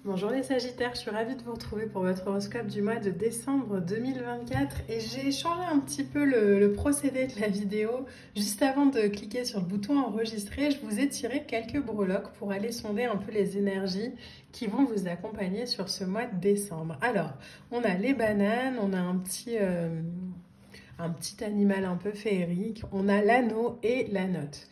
Bonjour les Sagittaires, je suis ravie de vous retrouver pour votre horoscope du mois de décembre 2024 et j'ai changé un petit peu le procédé de la vidéo. Juste avant de cliquer sur le bouton enregistrer, je vous ai tiré quelques breloques pour aller sonder un peu les énergies qui vont vous accompagner sur ce mois de décembre. Alors, on a les bananes, on a un petit animal un peu féerique, on a l'anneau et la note.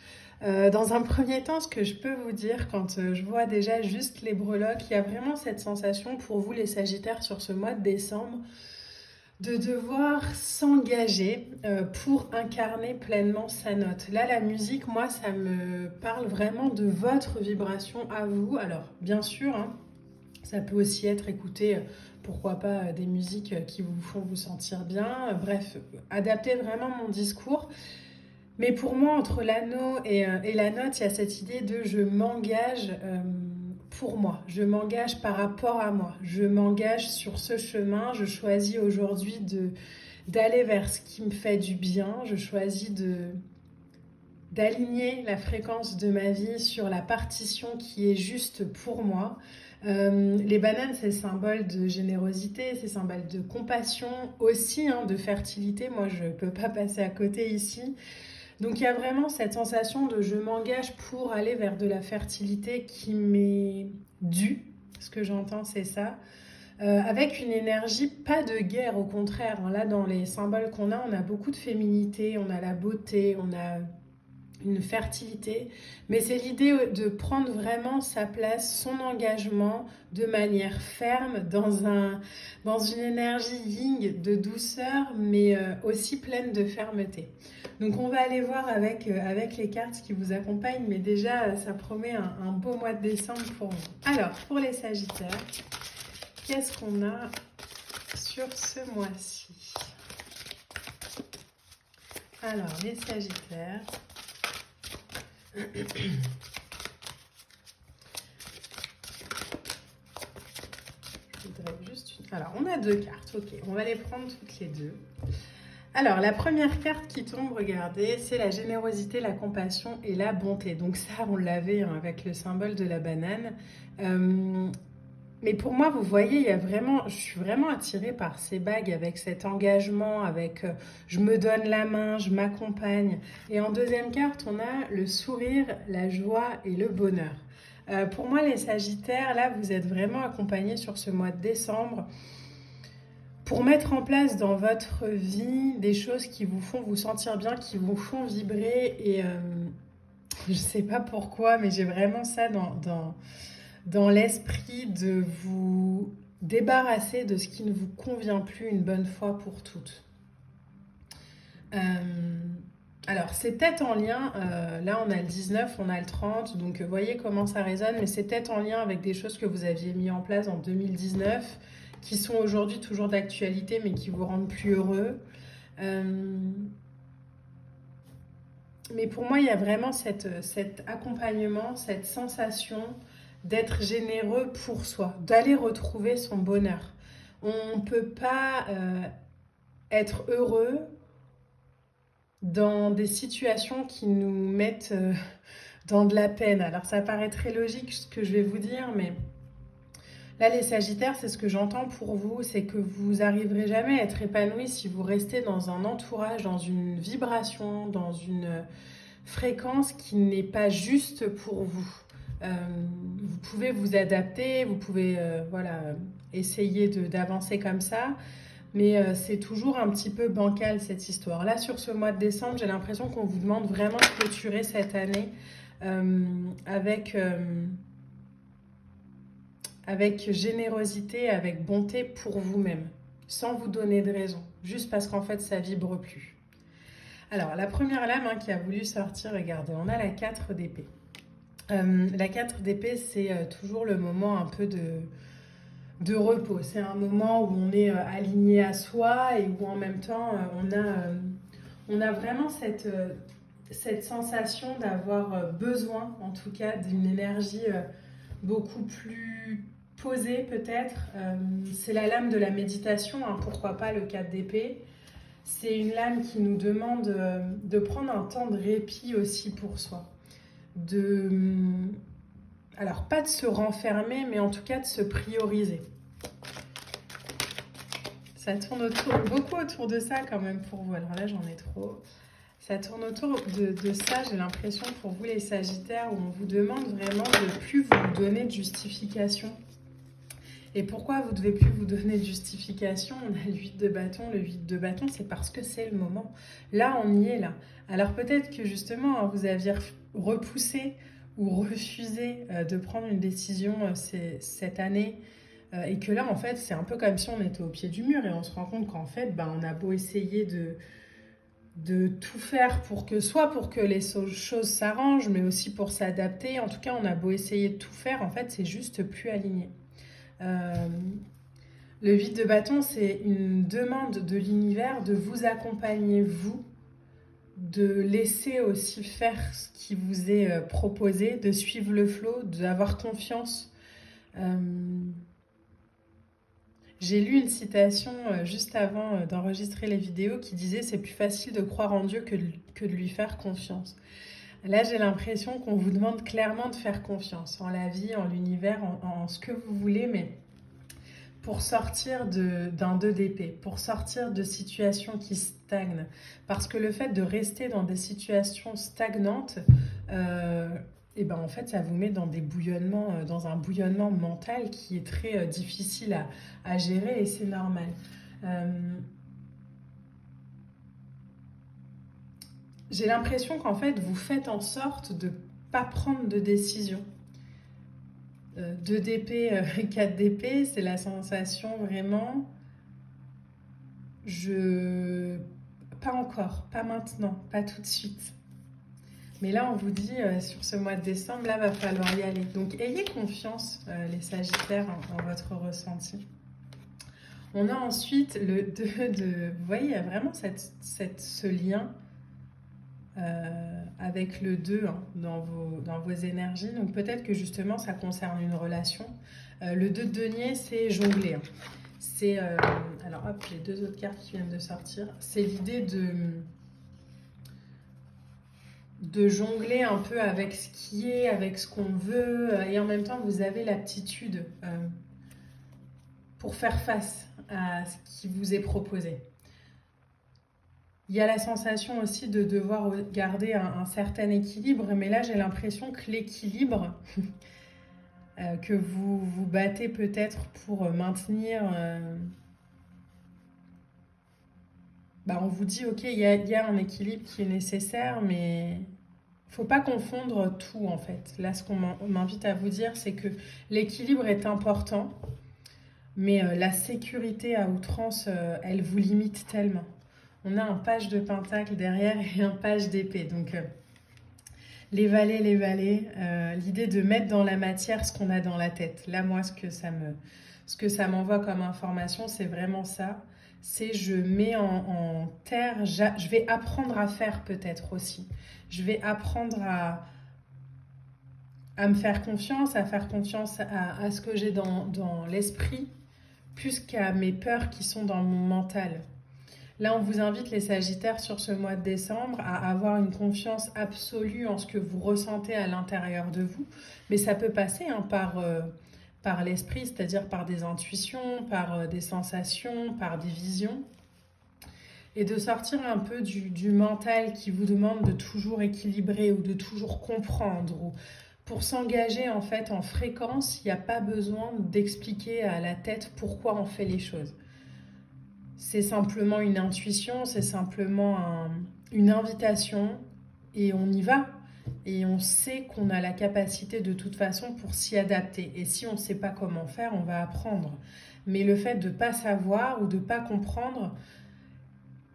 Dans un premier temps, ce que je peux vous dire quand je vois déjà juste les breloques, il y a vraiment cette sensation pour vous les Sagittaires sur ce mois de décembre de devoir s'engager pour incarner pleinement sa note. Là, la musique, moi, ça me parle vraiment de votre vibration à vous. Alors, bien sûr, hein, ça peut aussi être écouté, pourquoi pas, des musiques qui vous font vous sentir bien. Bref, adaptez vraiment mon discours. Mais pour moi, entre l'anneau et la note, il y a cette idée de je m'engage pour moi, je m'engage par rapport à moi, je m'engage sur ce chemin, je choisis aujourd'hui d'aller vers ce qui me fait du bien, je choisis d'aligner la fréquence de ma vie sur la partition qui est juste pour moi. Les bananes, c'est symbole de générosité, c'est symbole de compassion, aussi hein, de fertilité. Moi, je ne peux pas passer à côté ici. Donc il y a vraiment cette sensation de je m'engage pour aller vers de la fertilité qui m'est due. Ce que j'entends, c'est ça. Avec une énergie pas de guerre, au contraire. Là, dans les symboles qu'on a, on a beaucoup de féminité, on a la beauté, on a une fertilité, mais c'est l'idée de prendre vraiment sa place, son engagement de manière ferme dans une énergie yin de douceur, mais aussi pleine de fermeté. Donc on va aller voir avec les cartes qui vous accompagnent, mais déjà ça promet un beau mois de décembre pour vous. Alors, pour les Sagittaires, qu'est-ce qu'on a sur ce mois-ci? Alors, les Sagittaires... Alors, on a deux cartes, ok, on va les prendre toutes les deux. Alors, la première carte qui tombe, regardez, c'est la générosité, la compassion et la bonté. Donc ça, on l'avait hein, avec le symbole de la banane. Mais pour moi, vous voyez, je suis vraiment attirée par ces bagues avec cet engagement, avec je me donne la main, je m'accompagne. Et en deuxième carte, on a le sourire, la joie et le bonheur. Pour moi, les Sagittaires, là, vous êtes vraiment accompagnés sur ce mois de décembre pour mettre en place dans votre vie des choses qui vous font vous sentir bien, qui vous font vibrer. Et je ne sais pas pourquoi, mais j'ai vraiment ça dans l'esprit de vous débarrasser de ce qui ne vous convient plus une bonne fois pour toutes. Alors, c'est peut-être en lien, là on a le 19, on a le 30, donc voyez comment ça résonne, mais c'est peut-être en lien avec des choses que vous aviez mis en place en 2019, qui sont aujourd'hui toujours d'actualité, mais qui vous rendent plus heureux. Mais pour moi, il y a vraiment cet accompagnement, cette sensation d'être généreux pour soi, d'aller retrouver son bonheur. On ne peut pas être heureux dans des situations qui nous mettent dans de la peine. Alors ça paraît très logique ce que je vais vous dire, mais là les Sagittaires, c'est ce que j'entends pour vous, c'est que vous n'arriverez jamais à être épanoui si vous restez dans un entourage, dans une vibration, dans une fréquence qui n'est pas juste pour vous. Vous pouvez vous adapter, vous pouvez essayer d'avancer comme ça, mais c'est toujours un petit peu bancal cette histoire. Là, sur ce mois de décembre, j'ai l'impression qu'on vous demande vraiment de clôturer cette année avec générosité, avec bonté pour vous-même, sans vous donner de raison, juste parce qu'en fait, ça vibre plus. Alors, la première lame qui a voulu sortir, regardez, on a la 4 d'épée. La 4 d'épée, c'est toujours le moment un peu de repos. C'est un moment où on est aligné à soi et où en même temps, on a vraiment cette sensation d'avoir besoin, en tout cas, d'une énergie beaucoup plus posée peut-être. C'est la lame de la méditation, hein, pourquoi pas le 4 d'épée. C'est une lame qui nous demande de prendre un temps de répit aussi pour soi, de Alors, pas de se renfermer, mais en tout cas de se prioriser. Ça tourne beaucoup autour de ça quand même pour vous. Alors là, j'en ai trop. Ça tourne autour de ça, j'ai l'impression, pour vous les Sagittaires, où on vous demande vraiment de ne plus vous donner de justification. Et pourquoi vous ne devez plus vous donner de justification? On a le 8 de bâton. Le 8 de bâton, c'est parce que c'est le moment. Là, on y est là. Alors peut-être que justement, vous aviez repoussé ou refusé de prendre une décision cette année, et que là, en fait, c'est un peu comme si on était au pied du mur et on se rend compte qu'en fait, on a beau essayer de tout faire pour que les choses s'arrangent, mais aussi pour s'adapter. En tout cas, on a beau essayer de tout faire, en fait, c'est juste plus aligné. Le 8 de bâton, c'est une demande de l'univers de vous accompagner, vous, de laisser aussi faire ce qui vous est proposé, de suivre le flot, d'avoir confiance. J'ai lu une citation juste avant d'enregistrer les vidéos qui disait « C'est plus facile de croire en Dieu que de lui faire confiance ». Là, j'ai l'impression qu'on vous demande clairement de faire confiance en la vie, en l'univers, en ce que vous voulez, mais pour sortir d'un 2 d'épée, pour sortir de situations qui stagnent. Parce que le fait de rester dans des situations stagnantes, en fait, ça vous met dans des bouillonnements, dans un bouillonnement mental qui est très difficile à gérer, et c'est normal. J'ai l'impression qu'en fait, vous faites en sorte de ne pas prendre de décision. 2 d'épée, 4 d'épée, c'est la sensation vraiment... Pas encore, pas maintenant, pas tout de suite. Mais là, on vous dit, sur ce mois de décembre, là, va falloir y aller. Donc, ayez confiance, les Sagittaires, en votre ressenti. On a ensuite le 2 de... Vous voyez, il y a vraiment ce lien avec le 2 dans vos énergies. Donc, peut-être que justement, ça concerne une relation. Le 2 de denier, c'est jongler. C'est... alors, hop, les 2 autres cartes qui viennent de sortir. C'est l'idée de jongler un peu avec ce qui est, avec ce qu'on veut, et en même temps vous avez l'aptitude pour faire face à ce qui vous est proposé. Il y a la sensation aussi de devoir garder un certain équilibre, mais là j'ai l'impression que l'équilibre que vous vous battez peut-être pour maintenir, on vous dit ok, il y a un équilibre qui est nécessaire, mais faut pas confondre tout en fait. Là, ce qu'on m'invite à vous dire, c'est que l'équilibre est important, mais la sécurité à outrance, elle vous limite tellement. On a un page de pentacle derrière et un page d'épée. Donc, les valets, l'idée de mettre dans la matière ce qu'on a dans la tête. Là, moi, ce que ça m'envoie comme information, c'est vraiment ça. C'est je mets en terre, je vais apprendre à faire peut-être aussi. Je vais apprendre à me faire confiance, à faire confiance à ce que j'ai dans l'esprit, plus qu'à mes peurs qui sont dans mon mental. Là, on vous invite, les Sagittaires, sur ce mois de décembre, à avoir une confiance absolue en ce que vous ressentez à l'intérieur de vous. Mais ça peut passer par l'esprit, c'est-à-dire par des intuitions, par des sensations, par des visions. Et de sortir un peu du mental qui vous demande de toujours équilibrer ou de toujours comprendre. Ou pour s'engager en fait en fréquence, il n'y a pas besoin d'expliquer à la tête pourquoi on fait les choses. C'est simplement une intuition, c'est simplement une invitation et on y va. Et on sait qu'on a la capacité de toute façon pour s'y adapter. Et si on ne sait pas comment faire, on va apprendre. Mais le fait de ne pas savoir ou de ne pas comprendre,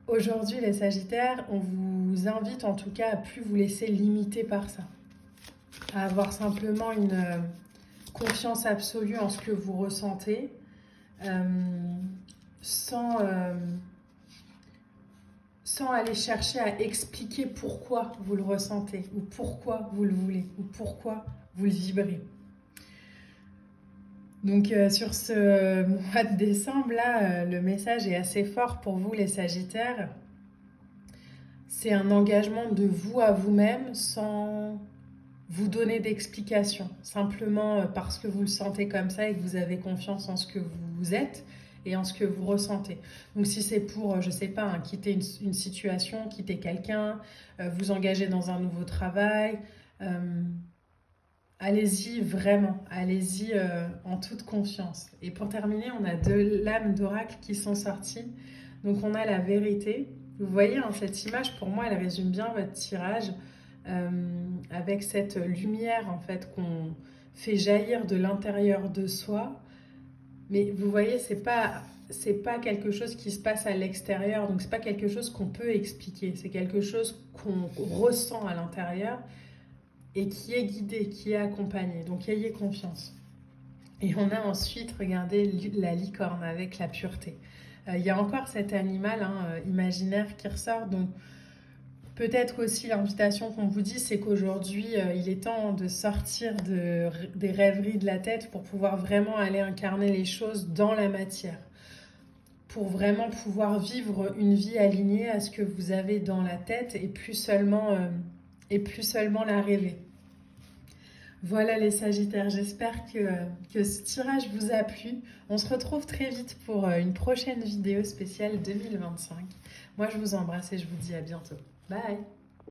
aujourd'hui les Sagittaires, on vous invite en tout cas à plus vous laisser limiter par ça. À avoir simplement une confiance absolue en ce que vous ressentez, sans aller chercher à expliquer pourquoi vous le ressentez, ou pourquoi vous le voulez, ou pourquoi vous le vibrez. Donc sur ce mois de décembre, là, le message est assez fort pour vous les Sagittaires. C'est un engagement de vous à vous-même sans vous donner d'explications, simplement parce que vous le sentez comme ça et que vous avez confiance en ce que vous êtes et en ce que vous ressentez. Donc si c'est pour, je sais pas, hein, quitter une situation, quitter quelqu'un, vous engager dans un nouveau travail, euh, allez-y vraiment, allez-y en toute confiance. Et pour terminer, on a deux lames d'oracle qui sont sorties. Donc on a la vérité. Vous voyez, hein, cette image, pour moi, elle résume bien votre tirage euh, avec cette lumière en fait qu'on fait jaillir de l'intérieur de soi. Mais vous voyez, c'est pas quelque chose qui se passe à l'extérieur, donc c'est pas quelque chose qu'on peut expliquer. C'est quelque chose qu'on ressent à l'intérieur et qui est guidé, qui est accompagné. Donc ayez confiance. Et on a ensuite, regardez, la licorne avec la pureté. Il y a encore cet animal imaginaire qui ressort. Donc peut-être aussi l'invitation qu'on vous dit, c'est qu'aujourd'hui, il est temps de sortir des rêveries de la tête pour pouvoir vraiment aller incarner les choses dans la matière. Pour vraiment pouvoir vivre une vie alignée à ce que vous avez dans la tête et plus seulement la rêver. Voilà les Sagittaires, j'espère que ce tirage vous a plu. On se retrouve très vite pour une prochaine vidéo spéciale 2025. Moi je vous embrasse et je vous dis à bientôt. Bye!